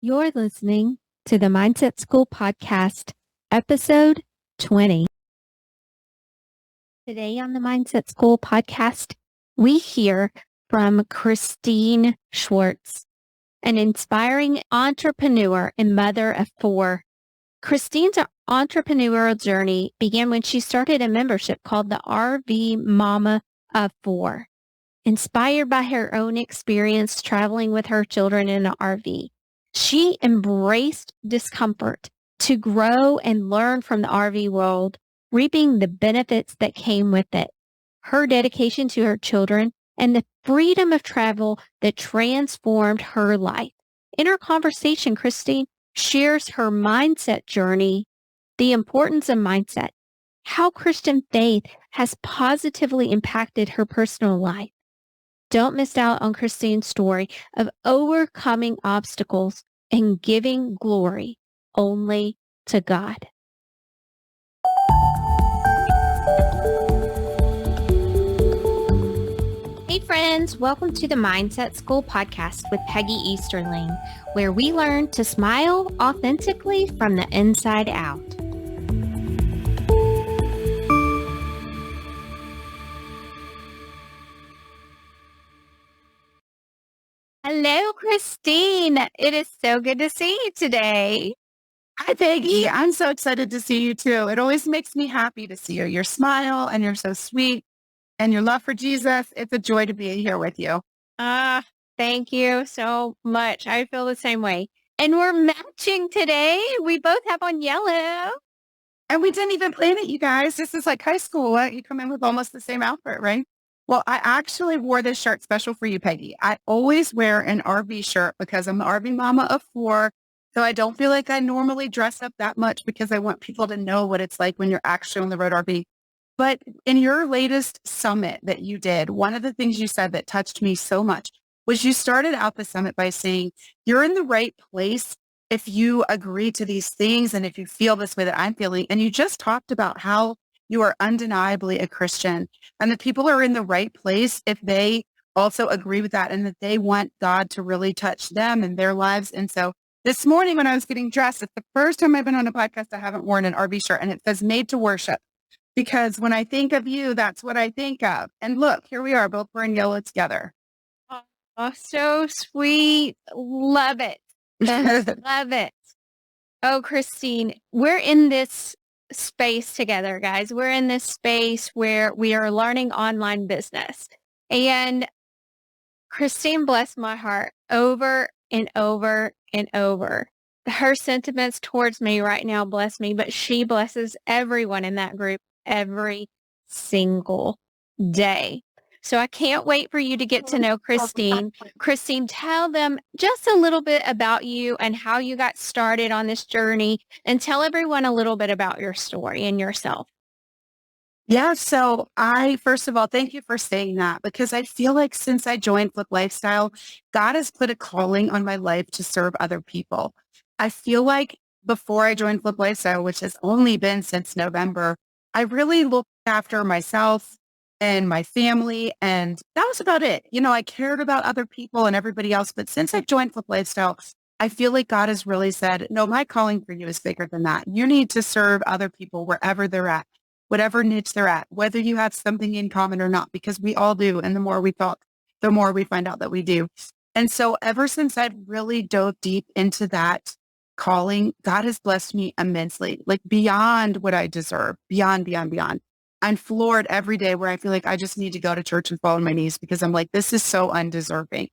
You're listening to the Mindset School Podcast, episode 20. Today on the Mindset School Podcast, we hear from Christine Schwartz, an inspiring entrepreneur and mother of four. Christine's entrepreneurial journey began when she started a membership called the RVMamaof4, inspired by her own experience traveling with her children in an RV. She embraced discomfort to grow and learn from the RV world, reaping the benefits that came with it. Her dedication to her children and the freedom of travel that transformed her life. In our conversation, Christine shares her mindset journey, the importance of mindset, how Christian faith has positively impacted her personal life. Don't miss out on Christine's story of overcoming obstacles and giving glory only to God. Hey friends, welcome to the Mindset School Podcast with Peggy Easterling, where we learn to smile authentically from the inside out. Hello, Christine. It is so good to see you today. Hi, Peggy. I'm so excited to see you too. It always makes me happy to see you. Your smile and you're so sweet and your love for Jesus. It's a joy to be here with you. Thank you so much. I feel the same way. And we're matching today. We both have on yellow. And we didn't even plan it, you guys. This is like high school. You come in with almost the same outfit, right? Well, I actually wore this shirt special for you, Peggy. I always wear an RV shirt because I'm the RV mama of four. So I don't feel like I normally dress up that much because I want people to know what it's like when you're actually on the road RV. But in your latest summit that you did, one of the things you said that touched me so much was you started out the summit by saying, you're in the right place if you agree to these things and if you feel this way that I'm feeling. And you just talked about how you are undeniably a Christian and that people are in the right place if they also agree with that and that they want God to really touch them and their lives. And so this morning when I was getting dressed, it's the first time I've been on a podcast I haven't worn an RV shirt, and it says made to worship. Because when I think of you, that's what I think of. And look, here we are, both wearing yellow together. Oh, so sweet. Love it. Love it. Oh, Christine, we're in this space together, guys. We're in this space where we are learning online business. And Christine blessed my heart over and over and over. Her sentiments towards me right now bless me, but she blesses everyone in that group every single day. So I can't wait for you to get to know Christine. Christine, tell them just a little bit about you and how you got started on this journey, and tell everyone a little bit about your story and yourself. Yeah. So first of all, thank you for saying that, because I feel like since I joined Flip Lifestyle, God has put a calling on my life to serve other people. I feel like before I joined Flip Lifestyle, which has only been since November, I really looked after myself and my family. And that was about it. You know, I cared about other people and everybody else. But since I've joined Flip Lifestyle, I feel like God has really said, no, my calling for you is bigger than that. You need to serve other people wherever they're at, whatever niche they're at, whether you have something in common or not, because we all do. And the more we talk, the more we find out that we do. And so ever since I've really dove deep into that calling, God has blessed me immensely, like beyond what I deserve, beyond, beyond, beyond. I'm floored every day where I feel like I just need to go to church and fall on my knees because I'm like, this is so undeserving.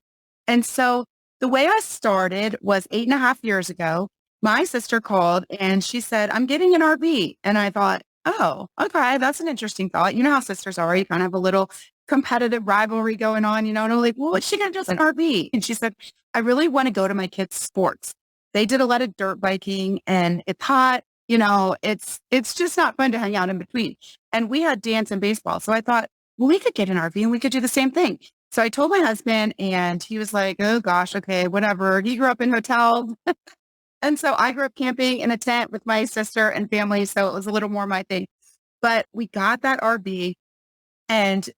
And so the way I started was 8.5 years ago. My sister called and she said, I'm getting an RV. And I thought, oh, okay, that's an interesting thought. You know how sisters are. You kind of have a little competitive rivalry going on, and I'm like, well, what's she going to do with an RV? And she said, I really want to go to my kids' sports. They did a lot of dirt biking and it's hot. It's just not fun to hang out in between. And we had dance and baseball. So I thought, well, we could get an RV and we could do the same thing. So I told my husband and he was like, oh gosh, okay, whatever. He grew up in hotels. And so I grew up camping in a tent with my sister and family. So it was a little more my thing. But we got that RV, and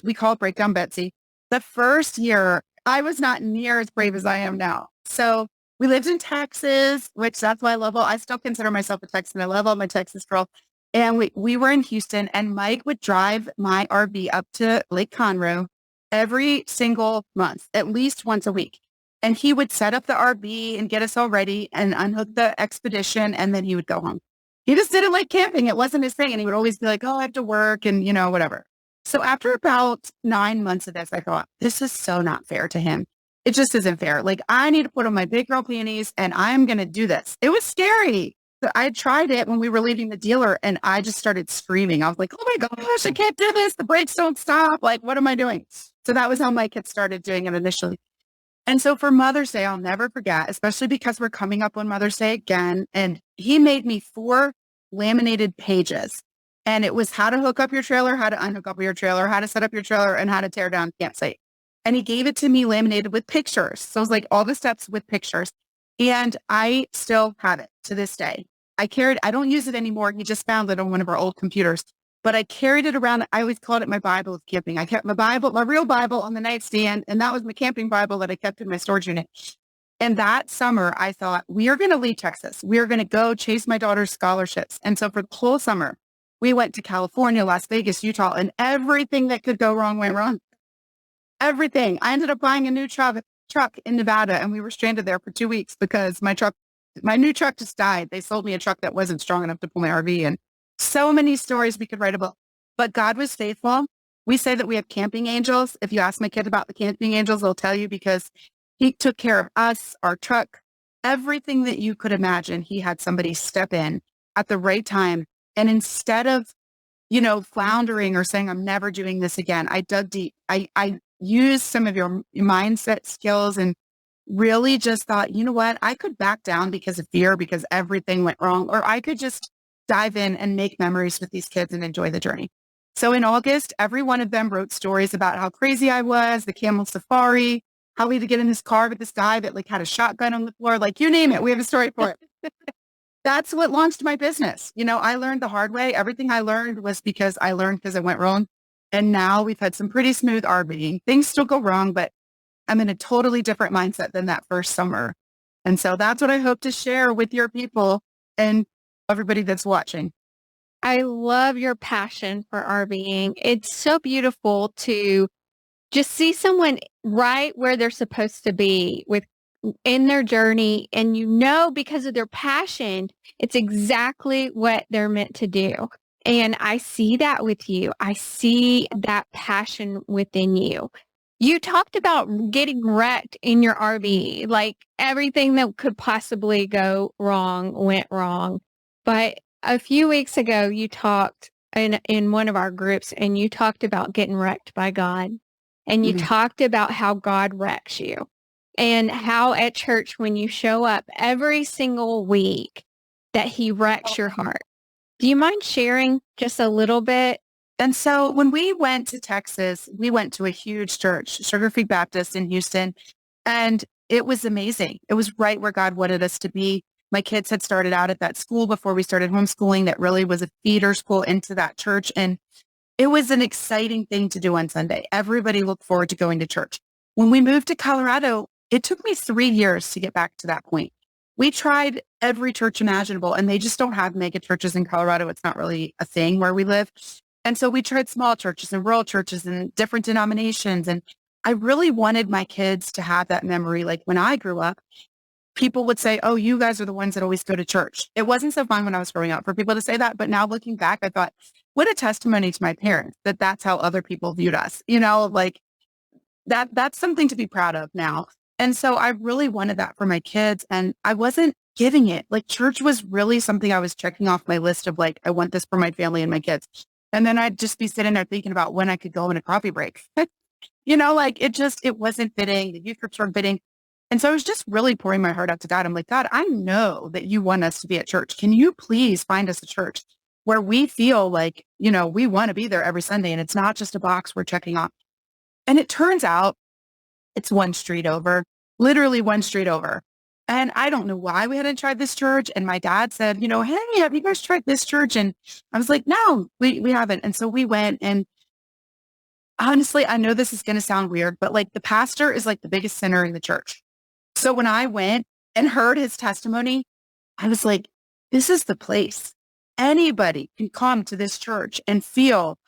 we call it Breakdown Betsy. The first year, I was not near as brave as I am now. So We lived in Texas, which that's why I love I still consider myself a Texan. I love all my Texas girls. And we were in Houston, and Mike would drive my RV up to Lake Conroe every single month, at least once a week. And he would set up the RV and get us all ready and unhook the expedition, and then he would go home. He just didn't like camping. It wasn't his thing. And he would always be like, oh, I have to work and, whatever. So after about 9 months of this, I thought, this is so not fair to him. It just isn't fair. Like, I need to put on my big girl panties and I'm going to do this. It was scary. So I tried it when we were leaving the dealer and I just started screaming. I was like, oh my gosh, I can't do this. The brakes don't stop. Like, what am I doing? So that was how Mike had started doing it initially. And so for Mother's Day, I'll never forget, especially because we're coming up on Mother's Day again. And he made me 4 laminated pages. And it was how to hook up your trailer, how to unhook up your trailer, how to set up your trailer, and how to tear down campsite. And he gave it to me laminated with pictures. So it was like all the steps with pictures. And I still have it to this day. I don't use it anymore. He just found it on one of our old computers. But I carried it around. I always called it my Bible of camping. I kept my real Bible on the nightstand. And that was my camping Bible that I kept in my storage unit. And that summer, I thought, we are going to leave Texas. We are going to go chase my daughter's scholarships. And so for the whole summer, we went to California, Las Vegas, Utah, and everything that could go wrong went wrong. Everything. I ended up buying a new truck in Nevada, and we were stranded there for 2 weeks because my new truck just died. They sold me a truck that wasn't strong enough to pull my RV in. So many stories we could write about, but God was faithful. We say that we have camping angels. If you ask my kid about the camping angels, they'll tell you because he took care of us, our truck, everything that you could imagine. He had somebody step in at the right time. And instead of, floundering or saying, I'm never doing this again, I dug deep. I used some of your mindset skills and really just thought, you know what, I could back down because of fear, because everything went wrong, or I could just dive in and make memories with these kids and enjoy the journey. So in August, every one of them wrote stories about how crazy I was, the camel safari, how we had to get in this car with this guy that had a shotgun on the floor, you name it. We have a story for it. That's what launched my business. I learned the hard way. Everything I learned was because I learned because it went wrong. And now we've had some pretty smooth RVing. Things still go wrong, but I'm in a totally different mindset than that first summer. And so that's what I hope to share with your people and everybody that's watching. I love your passion for RVing. It's so beautiful to just see someone right where they're supposed to be in their journey. And because of their passion, it's exactly what they're meant to do. And I see that with you. I see that passion within you. You talked about getting wrecked in your RV, like everything that could possibly go wrong went wrong. But a few weeks ago, you talked in one of our groups and you talked about getting wrecked by God. And you talked about how God wrecks you and how at church, when you show up every single week, that he wrecks your heart. Do you mind sharing just a little bit? And so when we went to Texas, we went to a huge church, Sugar Free Baptist in Houston, and it was amazing. It was right where God wanted us to be. My kids had started out at that school before we started homeschooling that really was a feeder school into that church. And it was an exciting thing to do on Sunday. Everybody looked forward to going to church. When we moved to Colorado, it took me 3 years to get back to that point. We tried every church imaginable, and they just don't have mega churches in Colorado. It's not really a thing where we live. And so we tried small churches and rural churches and different denominations. And I really wanted my kids to have that memory. Like when I grew up, people would say, oh, you guys are the ones that always go to church. It wasn't so fun when I was growing up for people to say that. But now looking back, I thought, what a testimony to my parents that that's how other people viewed us. That's something to be proud of now. And so I really wanted that for my kids, and I wasn't giving it. Church was really something I was checking off my list of I want this for my family and my kids. And then I'd just be sitting there thinking about when I could go in a coffee break. It wasn't fitting. The youth groups weren't fitting. And so I was just really pouring my heart out to God. I'm like, God, I know that you want us to be at church. Can you please find us a church where we feel like, we want to be there every Sunday and it's not just a box we're checking off. And it turns out it's one street over, literally one street over. And I don't know why we hadn't tried this church. And my dad said, hey, have you guys tried this church? And I was like, no, we haven't. And so we went, and honestly, I know this is going to sound weird, but the pastor is the biggest sinner in the church. So when I went, and heard his testimony, I was like, this is the place. Anybody can come to this church and feel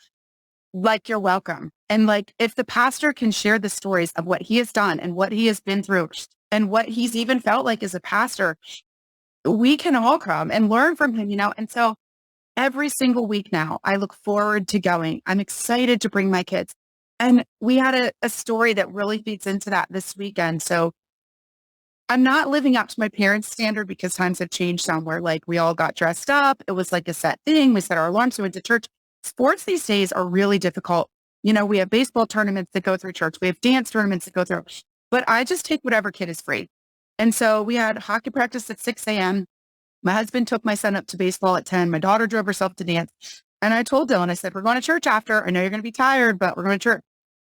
like you're welcome. And like, if the pastor can share the stories of what he has done and what he has been through and what he's even felt like as a pastor, we can all come and learn from him, And so every single week now, I look forward to going. I'm excited to bring my kids. And we had a story that really feeds into that this weekend. So I'm not living up to my parents' standard because times have changed somewhere. Like we all got dressed up. It was like a set thing. We set our alarms. We went to church. Sports these days are really difficult. We have baseball tournaments that go through church. We have dance tournaments that go through. But I just take whatever kid is free. And so we had hockey practice at 6 a.m. My husband took my son up to baseball at 10. My daughter drove herself to dance. And I told Dylan, I said, we're going to church after. I know you're going to be tired, but we're going to church.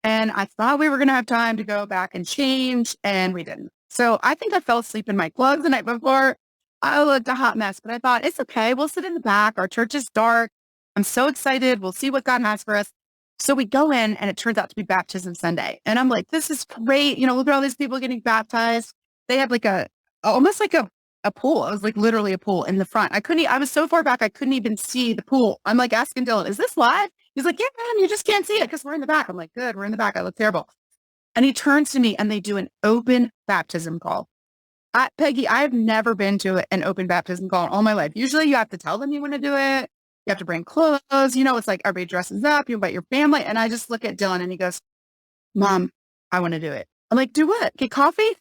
And I thought we were going to have time to go back and change, and we didn't. So I think I fell asleep in my clothes the night before. I looked a hot mess, but I thought, it's okay. We'll sit in the back. Our church is dark. I'm so excited. We'll see what God has for us. So we go in, and it turns out to be baptism Sunday. And I'm like, this is great. Look at all these people getting baptized. They have like almost like a pool. It was like literally a pool in the front. I was so far back, I couldn't even see the pool. I'm like asking Dylan, is this live? He's like, yeah, man, you just can't see it because we're in the back. I'm like, good, we're in the back. I look terrible. And he turns to me and they do an open baptism call. Peggy, I've never been to an open baptism call in all my life. Usually you have to tell them you want to do it. You have to bring clothes. It's like everybody dresses up. You invite your family. And I just look at Dylan and he goes, Mom, I want to do it. I'm like, do what? Get coffee?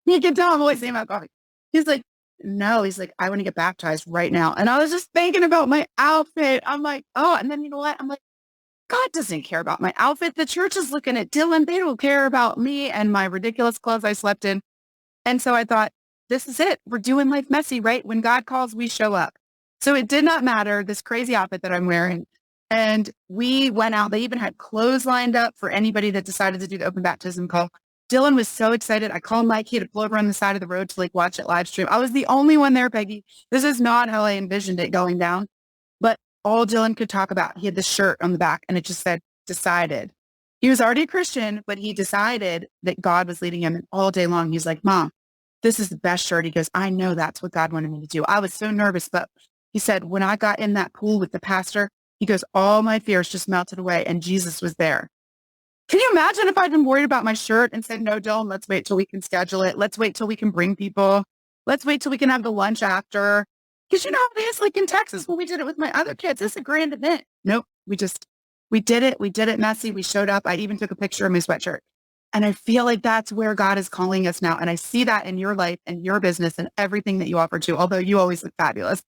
You can tell I'm always saying about coffee. He's like, no. He's like, I want to get baptized right now. And I was just thinking about my outfit. I'm like, oh, and then you know what? I'm like, God doesn't care about my outfit. The church is looking at Dylan. They don't care about me and my ridiculous clothes I slept in. And so I thought, this is it. We're doing life messy, right? When God calls, we show up. So it did not matter, this crazy outfit that I'm wearing. And we went out. They even had clothes lined up for anybody that decided to do the open baptism call. Dylan was so excited. I called Mikey to pull over on the side of the road to like watch it live stream. I was the only one there, Peggy. This is not how I envisioned it going down. But all Dylan could talk about, he had this shirt on the back and it just said, decided. He was already a Christian, but he decided that God was leading him. And all day long, he's like, Mom, this is the best shirt. He goes, I know that's what God wanted me to do. I was so nervous, but he said, when I got in that pool with the pastor, he goes, all my fears just melted away and Jesus was there. Can you imagine if I'd been worried about my shirt and said, no, Dylan, let's wait till we can schedule it. Let's wait till we can bring people. Let's wait till we can have the lunch after. Because you know how it is, like in Texas, when we did it with my other kids, it's a grand event. Nope. We did it. We did it messy. We showed up. I even took a picture of my sweatshirt. And I feel like that's where God is calling us now. And I see that in your life and your business and everything that you offer to, although you always look fabulous.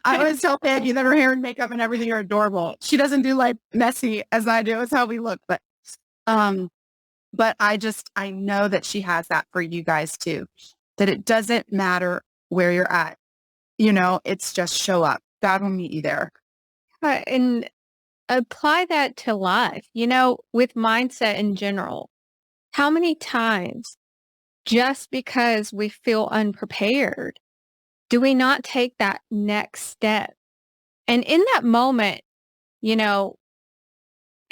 I always tell Peggy that her hair and makeup and everything are adorable. She doesn't do life messy as I do. It's how we look. But I know that she has that for you guys too, that it doesn't matter where you're at. It's just show up. God will meet you there. And apply that to life, with mindset in general. How many times, just because we feel unprepared, do we not take that next step? And in that moment,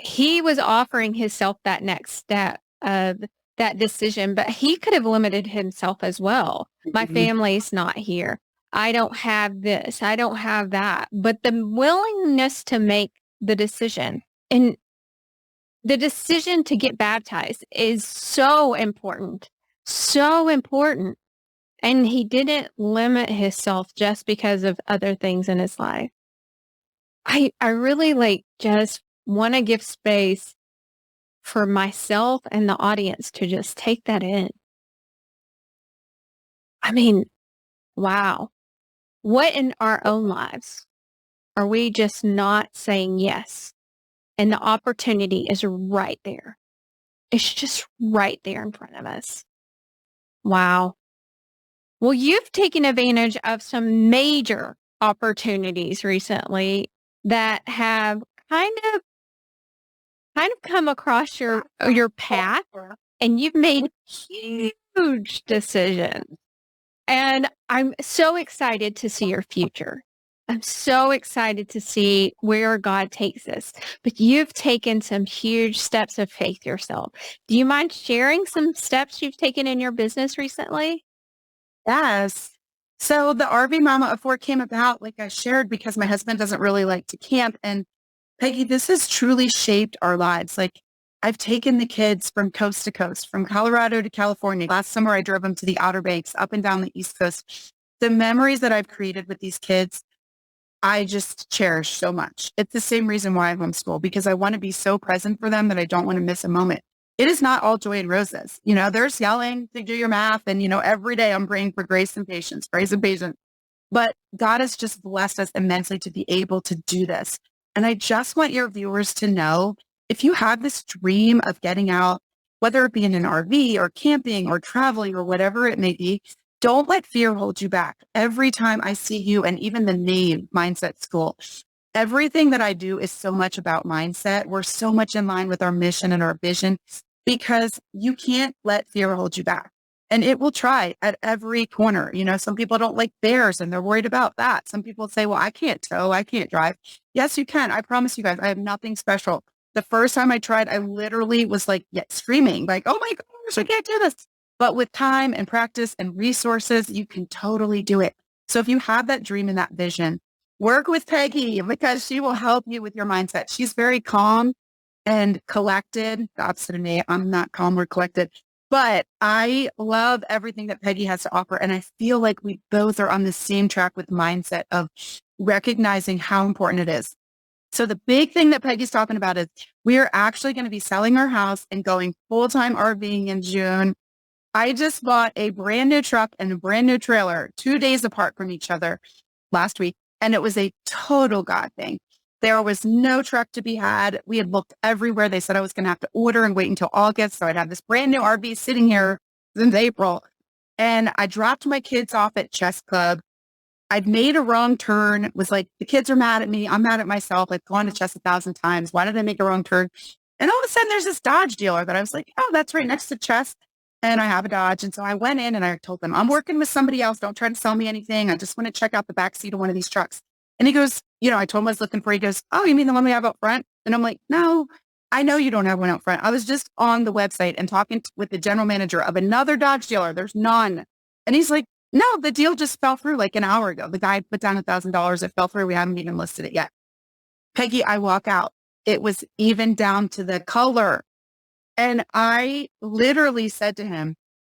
he was offering himself that next step of that decision, but he could have limited himself as well. My family's not here. I don't have this. I don't have that. But the willingness to make the decision and the decision to get baptized is so important, so important. And he didn't limit himself just because of other things in his life. I really just want to give space for myself and the audience to just take that in. I mean, wow. What in our own lives are we just not saying yes? And the opportunity is right there. It's just right there in front of us. Wow. Well, you've taken advantage of some major opportunities recently that have kind of come across your path, and you've made huge decisions. And I'm so excited to see your future. I'm so excited to see where God takes us. But you've taken some huge steps of faith yourself. Do you mind sharing some steps you've taken in your business recently? Yes. So the RV Mama of 4 came about, like I shared, because my husband doesn't really like to camp. And Peggy, this has truly shaped our lives. Like I've taken the kids from coast to coast, from Colorado to California. Last summer, I drove them to the Outer Banks, up and down the East Coast. The memories that I've created with these kids, I just cherish so much. It's the same reason why I homeschool, because I want to be so present for them that I don't want to miss a moment. It is not all joy and roses. There's yelling to do your math. And, every day I'm praying for grace and patience. But God has just blessed us immensely to be able to do this. And I just want your viewers to know, if you have this dream of getting out, whether it be in an RV or camping or traveling or whatever it may be, don't let fear hold you back. Every time I see you, and even the name Mindset School, everything that I do is so much about mindset. We're so much in line with our mission and our vision, because you can't let fear hold you back. And it will try at every corner. Some people don't like bears and they're worried about that. Some people say, well, I can't tow, I can't drive. Yes, you can. I promise you guys, I have nothing special. The first time I tried, I literally was like, screaming, like, oh my gosh, I can't do this. But with time and practice and resources, you can totally do it. So if you have that dream and that vision, work with Peggy, because she will help you with your mindset. She's very calm and collected. The opposite of me. I'm not calm or collected. But I love everything that Peggy has to offer. And I feel like we both are on the same track with mindset of recognizing how important it is. So the big thing that Peggy's talking about is we are actually going to be selling our house and going full-time RVing in June. I just bought a brand new truck and a brand new trailer 2 days apart from each other last week. And it was a total God thing. There was no truck to be had. We had looked everywhere. They said I was going to have to order and wait until August. So I'd have this brand new RV sitting here since April. And I dropped my kids off at chess club. I'd made a wrong turn, was like, the kids are mad at me. I'm mad at myself. I've gone to chess 1,000 times. Why did I make a wrong turn? And all of a sudden there's this Dodge dealer that I was like, oh, that's right next to chess. And I have a Dodge. And so I went in and I told them, I'm working with somebody else. Don't try to sell me anything. I just want to check out the back seat of one of these trucks. And he goes, I told him I was looking for, he goes, oh, you mean the one we have out front? And I'm like, no, I know you don't have one out front. I was just on the website and talking with the general manager of another Dodge dealer. There's none. And he's like, no, the deal just fell through like an hour ago. The guy put down $1,000. It fell through. We haven't even listed it yet. Peggy, I walk out. It was even down to the color. And I literally said to him,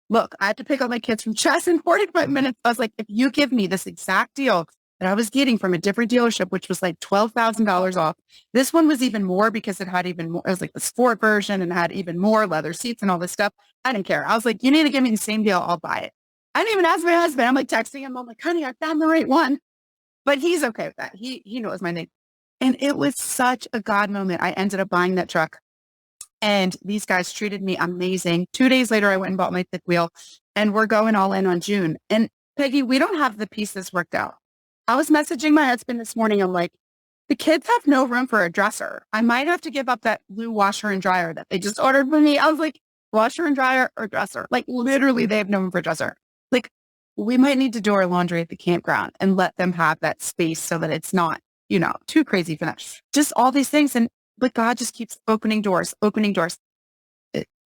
look, I had to pick up my kids from chess in 45 minutes. I was like, if you give me this exact deal that I was getting from a different dealership, which was like $12,000 off, this one was even more because it had even more. It was like the sport version and had even more leather seats and all this stuff. I didn't care. I was like, you need to give me the same deal. I'll buy it. I didn't even ask my husband. I'm like texting him. I'm like, honey, I found the right one. But he's okay with that. He knows my name. And it was such a God moment. I ended up buying that truck. And these guys treated me amazing. 2 days later, I went and bought my fifth wheel. And we're going all in on June. And Peggy, we don't have the pieces worked out. I was messaging my husband this morning. I'm like, the kids have no room for a dresser. I might have to give up that blue washer and dryer that they just ordered for me. I was like, washer and dryer or dresser? Like literally, they have no room for a dresser. Like, we might need to do our laundry at the campground and let them have that space so that it's not, too crazy for them. Just all these things. But God just keeps opening doors, opening doors.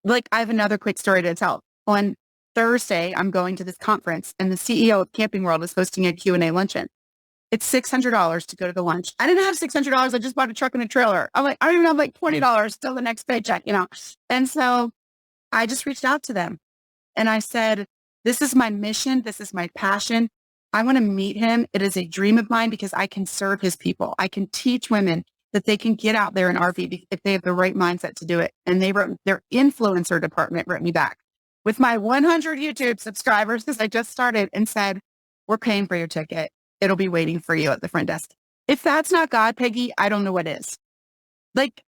Like, I have another quick story to tell. On Thursday, I'm going to this conference and the CEO of Camping World is hosting a Q&A luncheon. It's $600 to go to the lunch. I didn't have $600. I just bought a truck and a trailer. I'm like, I don't even have like $20 till the next paycheck, And so I just reached out to them and I said, this is my mission. This is my passion. I want to meet him. It is a dream of mine because I can serve his people. I can teach women that they can get out there in RV if they have the right mindset to do it. And their influencer department wrote me back with my 100 YouTube subscribers, because I just started, and said, we're paying for your ticket. It'll be waiting for you at the front desk. If that's not God, Peggy, I don't know what is. Like,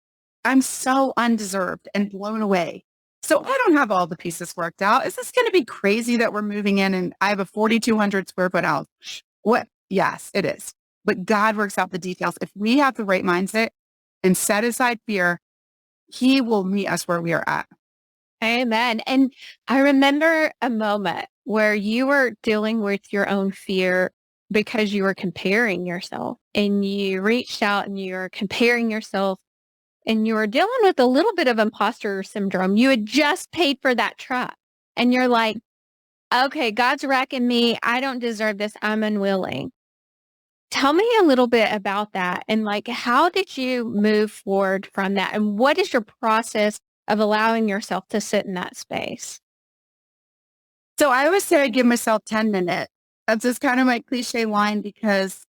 I'm so undeserved and blown away. So I don't have all the pieces worked out. Is this going to be crazy that we're moving in and I have a 4,200 square foot house? What? Yes, it is. But God works out the details. If we have the right mindset and set aside fear, he will meet us where we are at. Amen. And I remember a moment where you were dealing with your own fear because you were comparing yourself, and you reached out and you were comparing yourself, and you were dealing with a little bit of imposter syndrome. You had just paid for that truck and you're like, Okay, God's wrecking me. I don't deserve this. I'm unwilling. Tell me a little bit about that and like how did you move forward from that? And what is your process of allowing yourself to sit in that space? So I always say I give myself 10 minutes. That's just kind of my cliche line because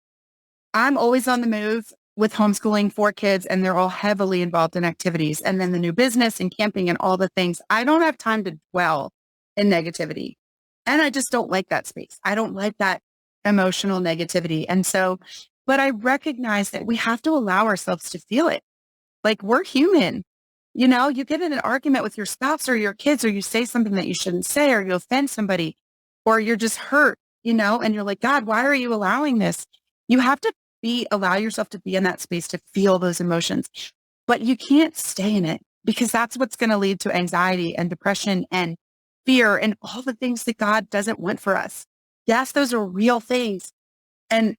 I'm always on the move with homeschooling 4 kids and they're all heavily involved in activities and then the new business and camping and all the things. I don't have time to dwell in negativity. And I just don't like that space. I don't like that emotional negativity. And so, but I recognize that we have to allow ourselves to feel it. Like we're human. You know, you get in an argument with your spouse or your kids, or you say something that you shouldn't say, or you offend somebody, or you're just hurt, and you're like, God, why are you allowing this? You have to allow yourself to be in that space to feel those emotions, but you can't stay in it because that's what's going to lead to anxiety and depression and fear and all the things that God doesn't want for us. Yes, those are real things. And,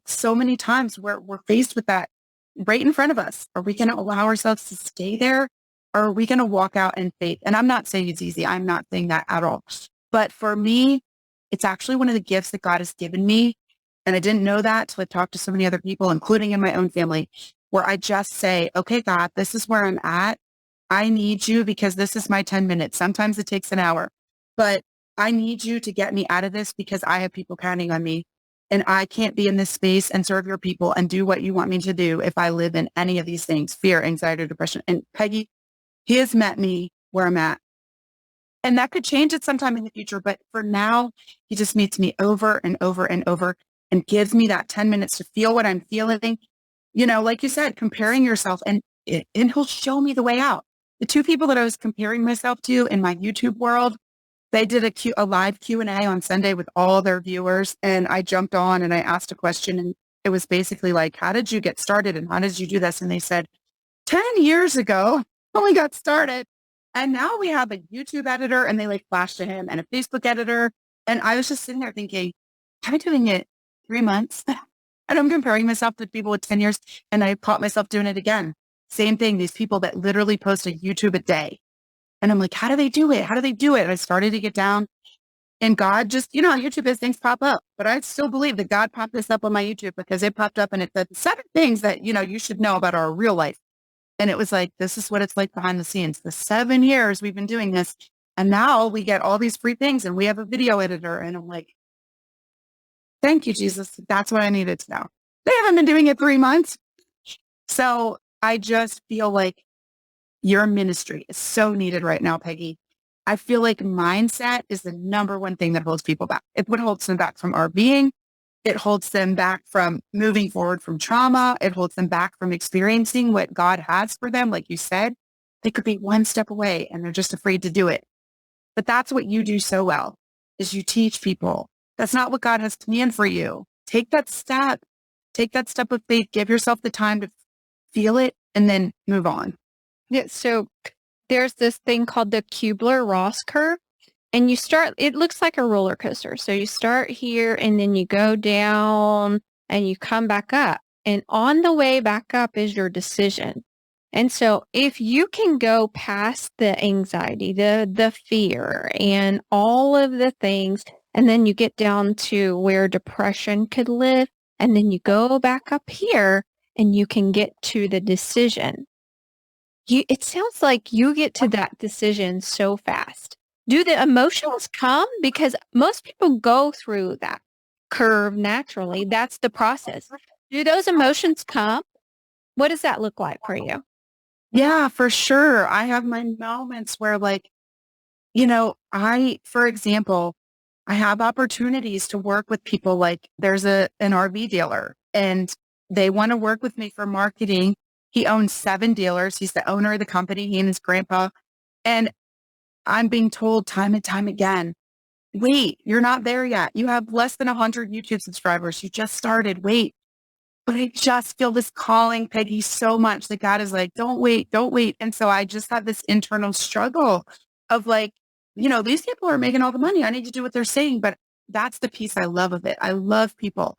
so many times we're faced with that right in front of us. Are we going to allow ourselves to stay there? Or are we going to walk out in faith? And I'm not saying it's easy. I'm not saying that at all. But for me, it's actually one of the gifts that God has given me. And I didn't know that till I talked to so many other people, including in my own family, where I just say, okay, God, this is where I'm at. I need you because this is my 10 minutes. Sometimes it takes an hour, but I need you to get me out of this because I have people counting on me. And I can't be in this space and serve your people and do what you want me to do if I live in any of these things, fear, anxiety, or depression. And Peggy, he has met me where I'm at. And that could change at some time in the future. But for now, he just meets me over and over and over and gives me that 10 minutes to feel what I'm feeling. Like you said, comparing yourself and he'll show me the way out. The 2 people that I was comparing myself to in my YouTube world, they did a live Q&A on Sunday with all their viewers. And I jumped on and I asked a question. And it was basically like, how did you get started? And how did you do this? And they said, 10 years ago, when we got started. And now we have a YouTube editor and they like flash to him and a Facebook editor. And I was just sitting there thinking, I've been doing it 3 months and I'm comparing myself to people with 10 years. And I caught myself doing it again. Same thing. These people that literally post a YouTube a day. And I'm like, how do they do it? How do they do it? And I started to get down and God just, on YouTube as things pop up, but I still believe that God popped this up on my YouTube because it popped up and it said 7 things that, you should know about our real life. And it was like, this is what it's like behind the scenes. The 7 years we've been doing this. And now we get all these free things and we have a video editor. And I'm like, thank you, Jesus. That's what I needed to know. They haven't been doing it 3 months. So I just feel like your ministry is so needed right now, Peggy. I feel like mindset is the number one thing that holds people back. It what holds them back from RVing. It holds them back from moving forward from trauma. It holds them back from experiencing what God has for them. Like you said, they could be one step away and they're just afraid to do it. But that's what you do so well, is you teach people. That's not what God has planned for you. Take that step. Take that step of faith. Give yourself the time to feel it and then move on. Yeah, so there's this thing called the Kubler-Ross curve. And it looks like a roller coaster. So you start here and then you go down and you come back up. And on the way back up is your decision. And so if you can go past the anxiety, the fear and all of the things, and then you get down to where depression could live, and then you go back up here and you can get to the decision. It sounds like you get to that decision so fast. Do the emotions come? Because most people go through that curve naturally. That's the process. Do those emotions come? What does that look like for you? Yeah, for sure. I have my moments where for example, I have opportunities to work with people like there's an RV dealer and they want to work with me for marketing. He owns 7 dealers. He's the owner of the company, he and his grandpa. And I'm being told time and time again, wait, you're not there yet. You have less than 100 YouTube subscribers. You just started. Wait. But I just feel this calling, Peggy, so much that God is like, don't wait, don't wait. And so I just have this internal struggle of like, these people are making all the money. I need to do what they're saying. But that's the piece I love of it. I love people.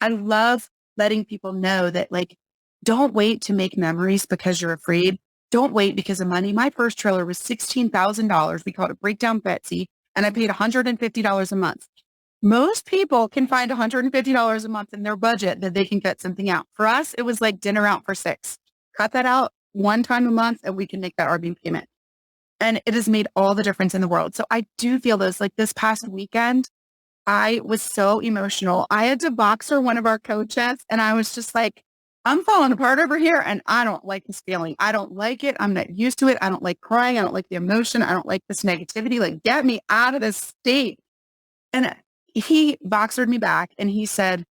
I love letting people know that like, don't wait to make memories because you're afraid. Don't wait because of money. My first trailer was $16,000. We called it Breakdown Betsy. and I paid $150 a month. Most people can find $150 a month in their budget that they can cut something out. For us, it was like dinner out for 6. Cut that out one time a month and we can make that RV payment. And it has made all the difference in the world. So I do feel those, like this past weekend, I was so emotional. I had to boxer one of our coaches and I was just like, I'm falling apart over here and I don't like this feeling. I don't like it. I'm not used to it. I don't like crying. I don't like the emotion. I don't like this negativity. Like, get me out of this state. And he boxered me back and he said,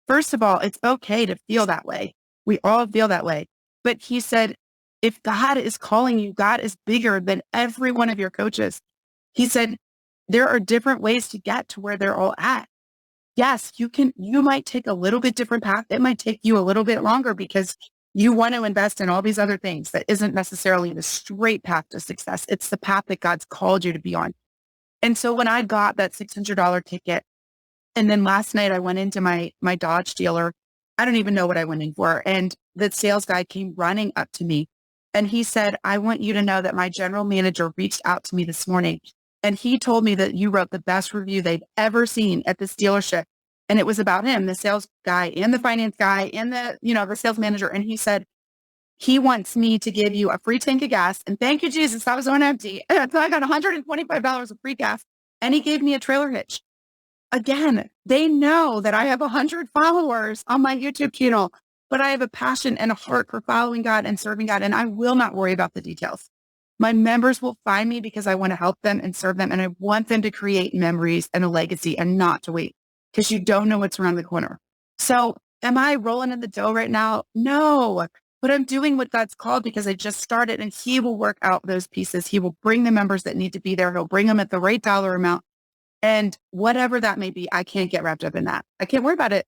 first of all, it's okay to feel that way. We all feel that way. But he said, if God is calling you, God is bigger than every one of your coaches. He said, there are different ways to get to where they're all at. Yes, you might take a little bit different path. It might take you a little bit longer because you want to invest in all these other things that isn't necessarily the straight path to success. It's the path that God's called you to be on. And so when I got that $600 ticket, and then last night I went into my Dodge dealer, I don't even know what I went in for. And the sales guy came running up to me and he said, I want you to know that my general manager reached out to me this morning. And he told me that you wrote the best review they've ever seen at this dealership. And it was about him, the sales guy and the finance guy and the sales manager. And he said, he wants me to give you a free tank of gas. And thank you, Jesus, I was on empty. So I got $125 of free gas. And he gave me a trailer hitch. Again, they know that I have 100 followers on my YouTube channel, but I have a passion and a heart for following God and serving God. And I will not worry about the details. My members will find me because I want to help them and serve them. And I want them to create memories and a legacy and not to wait because you don't know what's around the corner. So am I rolling in the dough right now? No, but I'm doing what God's called because I just started and he will work out those pieces. He will bring the members that need to be there. He'll bring them at the right dollar amount. And whatever that may be, I can't get wrapped up in that. I can't worry about it.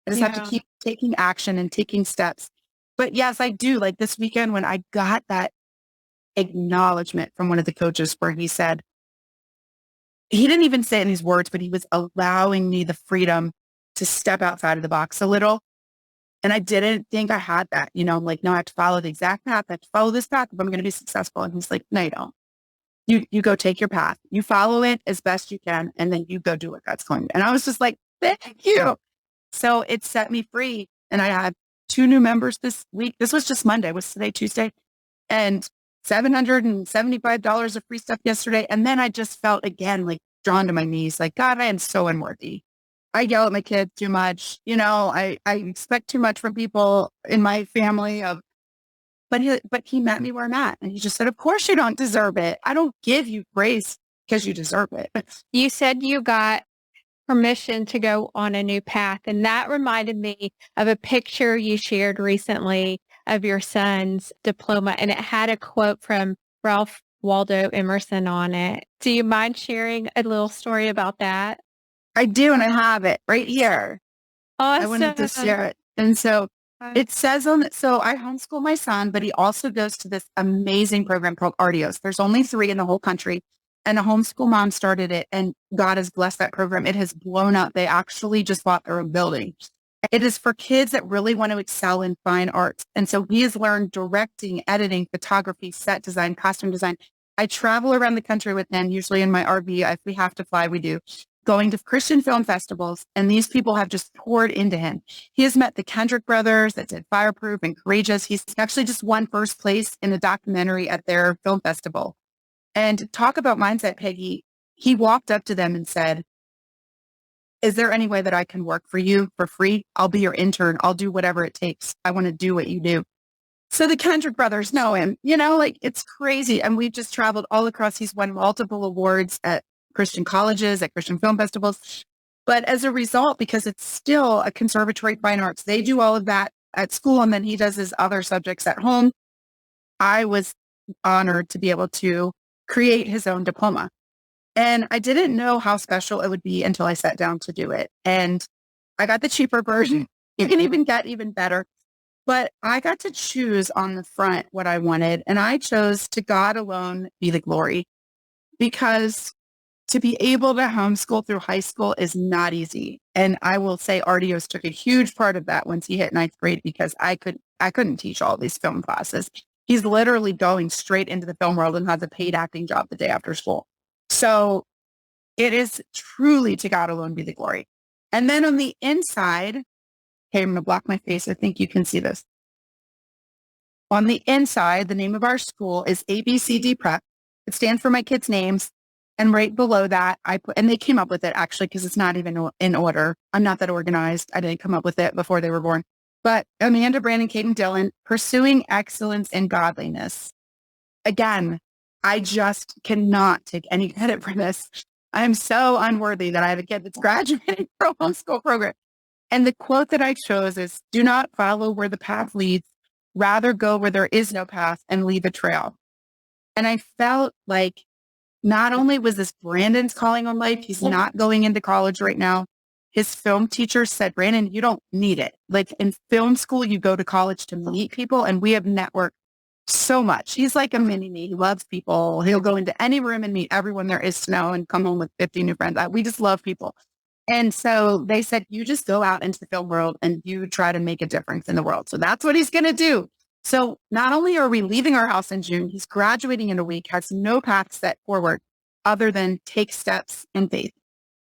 I just have to keep taking action and taking steps. But yes, I do. Like this weekend when I got that acknowledgement from one of the coaches where he said, he didn't even say it in his words, but he was allowing me the freedom to step outside of the box a little. And I didn't think I had that. I'm like, no, I have to follow the exact path. I have to follow this path if I'm going to be successful. And he's like, no, you don't. You go take your path. You follow it as best you can. And then you go do what God's calling you. And I was just like, thank you. So it set me free. And I had 2 new members this week. This was just Monday. Was today Tuesday? And $775 of free stuff yesterday. And then I just felt again, like drawn to my knees, like, God, I am so unworthy. I yell at my kids too much. I expect too much from people in my family but he met me where I'm at. And he just said, of course you don't deserve it. I don't give you grace because you deserve it. You said you got permission to go on a new path. And that reminded me of a picture you shared recently of your son's diploma. And it had a quote from Ralph Waldo Emerson on it. Do you mind sharing a little story about that? I do. And I have it right here. Awesome. I wanted to share it. And so it says so I homeschool my son, but he also goes to this amazing program called RDOs. There's only 3 in the whole country. And a homeschool mom started it and God has blessed that program. It has blown up. They actually just bought their own building. It is for kids that really want to excel in fine arts. And so he has learned directing, editing, photography, set design, costume design. I travel around the country with him, usually in my RV. If we have to fly, we do. Going to Christian film festivals. And these people have just poured into him. He has met the Kendrick brothers that did Fireproof and Courageous. He's actually just won first place in a documentary at their film festival. And talk about mindset, Peggy. He walked up to them and said, is there any way that I can work for you for free? I'll be your intern. I'll do whatever it takes. I want to do what you do. So the Kendrick brothers know him, it's crazy. And we've just traveled all across. He's won multiple awards at Christian colleges, at Christian film festivals. But as a result, because it's still a conservatory fine arts, they do all of that at school. And then he does his other subjects at home. I was honored to be able to create his own diploma. And I didn't know how special it would be until I sat down to do it. And I got the cheaper version. You can even get even better. But I got to choose on the front what I wanted. And I chose to God alone be the glory. Because to be able to homeschool through high school is not easy. And I will say RDOs took a huge part of that once he hit 9th grade because I couldn't teach all these film classes. He's literally going straight into the film world and has a paid acting job the day after school. So It is truly to God alone be the glory. And then on the inside, okay, I'm going to block my face. I think you can see this. On the inside, the name of our school is ABCD Prep. It stands for my kids' names. And right below that, I put, and they came up with it actually, because it's not even in order. I'm not that organized. I didn't come up with it before they were born. But Amanda, Brandon, Kate, and Dylan, pursuing excellence in godliness. Again, I just cannot take any credit for this. I am so unworthy that I have a kid that's graduating from a homeschool program. And the quote that I chose is, do not follow where the path leads, rather go where there is no path and leave a trail. And I felt like not only was this Brandon's calling on life, he's not going into college right now. His film teacher said, Brandon, you don't need it. Like in film school, you go to college to meet people, and we have networked so much. He's like a mini me. He loves people. He'll go into any room and meet everyone there is to know and come home with 50 new friends. We just love people. And so they said, you just go out into the film world and you try to make a difference in the world. So that's what he's going to do. So not only are we leaving our house in June, he's graduating in a week, has no path set forward other than take steps in faith.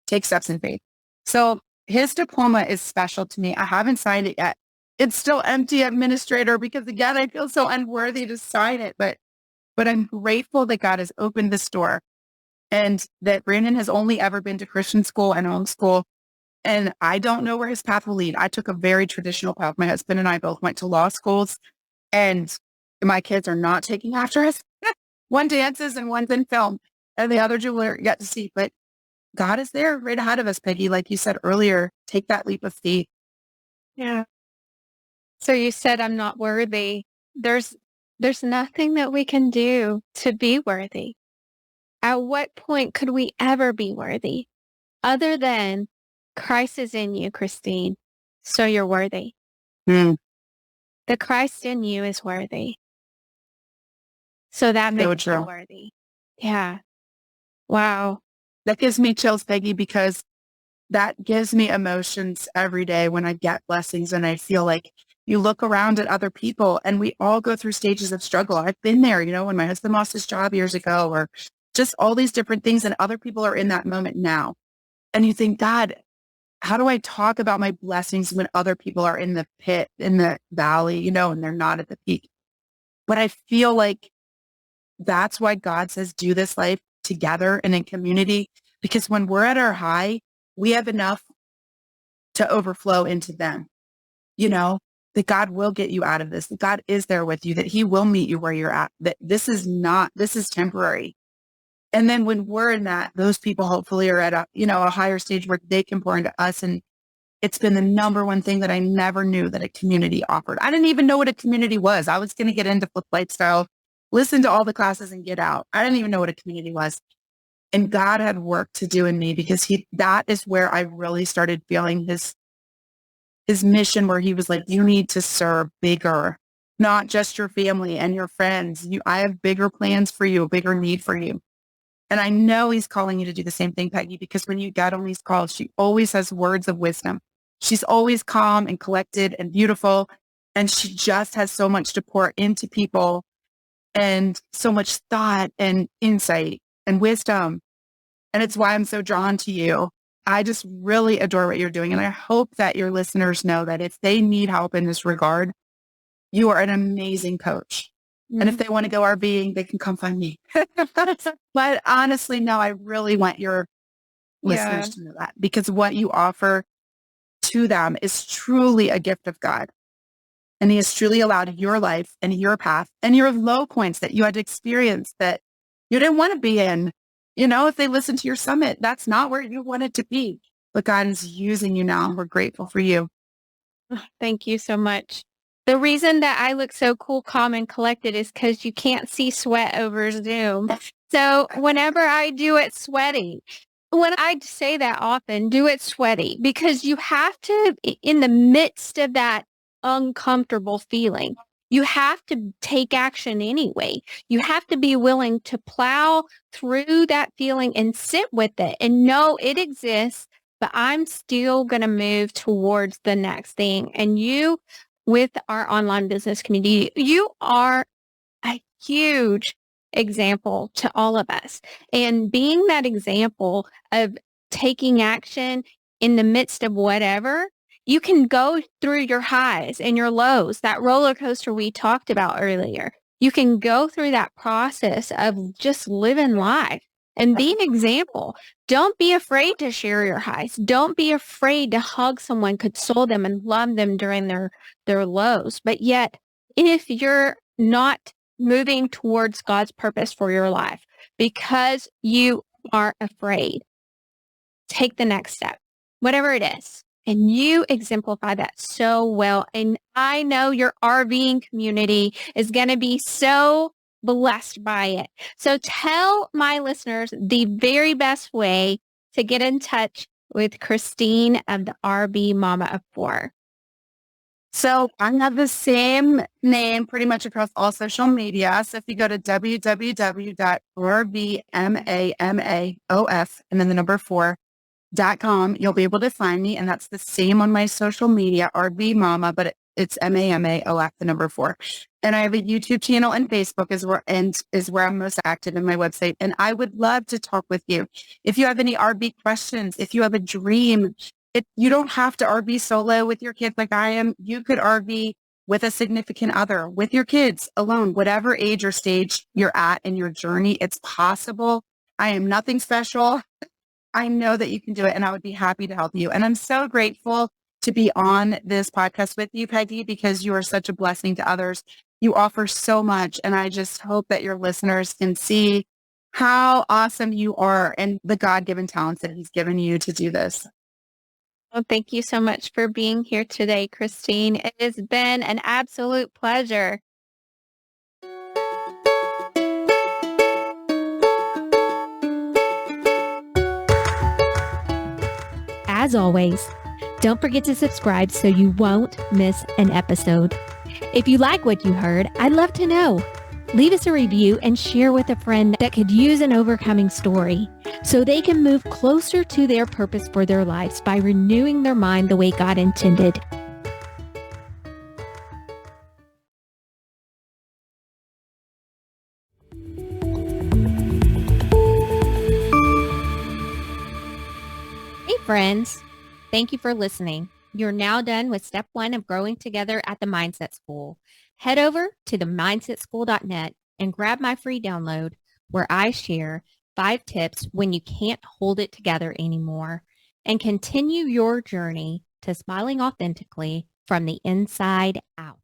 Take steps in faith. So his diploma is special to me. I haven't signed it yet. It's still empty, administrator, because again, I feel so unworthy to sign it. But I'm grateful that God has opened this door, and that Brandon has only ever been to Christian school and homeschool. And I don't know where his path will lead. I took a very traditional path. My husband and I both went to law schools, and my kids are not taking after us. One dances and one's in film, and the other two will get to see. But God is there right ahead of us, Peggy. Like you said earlier, take that leap of faith. Yeah. So you said I'm not worthy. There's nothing that we can do to be worthy. At what point could we ever be worthy other than Christ is in you, Christine, so you're worthy. Mm. The Christ in you is worthy. So that makes you true. worthy. Yeah. Wow. That gives me chills, Peggy, because that gives me emotions every day when I get blessings, and I feel like you look around at other people and we all go through stages of struggle. I've been there, when my husband lost his job years ago, or just all these different things, and other people are in that moment now. And you think, God, how do I talk about my blessings when other people are in the pit, in the valley, and they're not at the peak? But I feel like that's why God says, do this life together and in community, because when we're at our high, we have enough to overflow into them, that God will get you out of this, that God is there with you, that he will meet you where you're at, that this is temporary. And then when we're in that, those people hopefully are at a higher stage where they can pour into us. And it's been the number one thing that I never knew that a community offered. I didn't even know what a community was. I was going to get into Flip Lifestyle, listen to all the classes and get out. I didn't even know what a community was. And God had work to do in me, because that is where I really started feeling his mission, where he was like, you need to serve bigger, not just your family and your friends. I have bigger plans for you, a bigger need for you. And I know he's calling you to do the same thing, Peggy, because when you get on these calls, she always has words of wisdom. She's always calm and collected and beautiful. And she just has so much to pour into people, and so much thought and insight and wisdom. And it's why I'm so drawn to you. I just really adore what you're doing. And I hope that your listeners know that if they need help in this regard, you are an amazing coach. And if they want to go RVing, they can come find me. But honestly, no, I really want your listeners to know that, because what you offer to them is truly a gift of God. And he has truly allowed your life and your path and your low points that you had to experience that you didn't want to be in. If they listen to your summit, that's not where you wanted to be. But God is using you now, and we're grateful for you. Thank you so much. The reason that I look so cool, calm, and collected is because you can't see sweat over Zoom. So whenever I do it sweaty, when I say that often, do it sweaty, because you have to, in the midst of that uncomfortable feeling, you have to take action anyway. You have to be willing to plow through that feeling and sit with it and know it exists, but I'm still going to move towards the next thing. And you, with our online business community, you are a huge example to all of us. And being that example of taking action in the midst of whatever, you can go through your highs and your lows, that roller coaster we talked about earlier. You can go through that process of just living life and be an example. Don't be afraid to share your highs. Don't be afraid to hug someone, console them, and love them during their lows. But yet, if you're not moving towards God's purpose for your life because you are afraid, take the next step, whatever it is. And you exemplify that so well. And I know your RVing community is going to be so blessed by it. So tell my listeners the very best way to get in touch with Christine of the RV Mama of 4. So I have the same name pretty much across all social media. So if you go to www.rvmamaof and then the number 4.com, you'll be able to find me. And that's the same on my social media, RV Mama, but it's MAMAOF, the number 4. And I have a YouTube channel and Facebook is where I'm most active in my website. And I would love to talk with you. If you have any RV questions, if you have a dream, you don't have to RV solo with your kids like I am. You could RV with a significant other, with your kids, alone, whatever age or stage you're at in your journey, it's possible. I am nothing special. I know that you can do it, and I would be happy to help you. And I'm so grateful to be on this podcast with you, Peggy, because you are such a blessing to others. You offer so much, and I just hope that your listeners can see how awesome you are and the God-given talents that he's given you to do this. Well, thank you so much for being here today, Christine. It has been an absolute pleasure. As always, don't forget to subscribe so you won't miss an episode. If you like what you heard, I'd love to know. Leave us a review and share with a friend that could use an overcoming story so they can move closer to their purpose for their lives by renewing their mind the way God intended. Hey friends, thank you for listening. You're now done with step 1 of growing together at the Mindset School. Head over to themindsetschool.net and grab my free download where I share 5 tips when you can't hold it together anymore and continue your journey to smiling authentically from the inside out.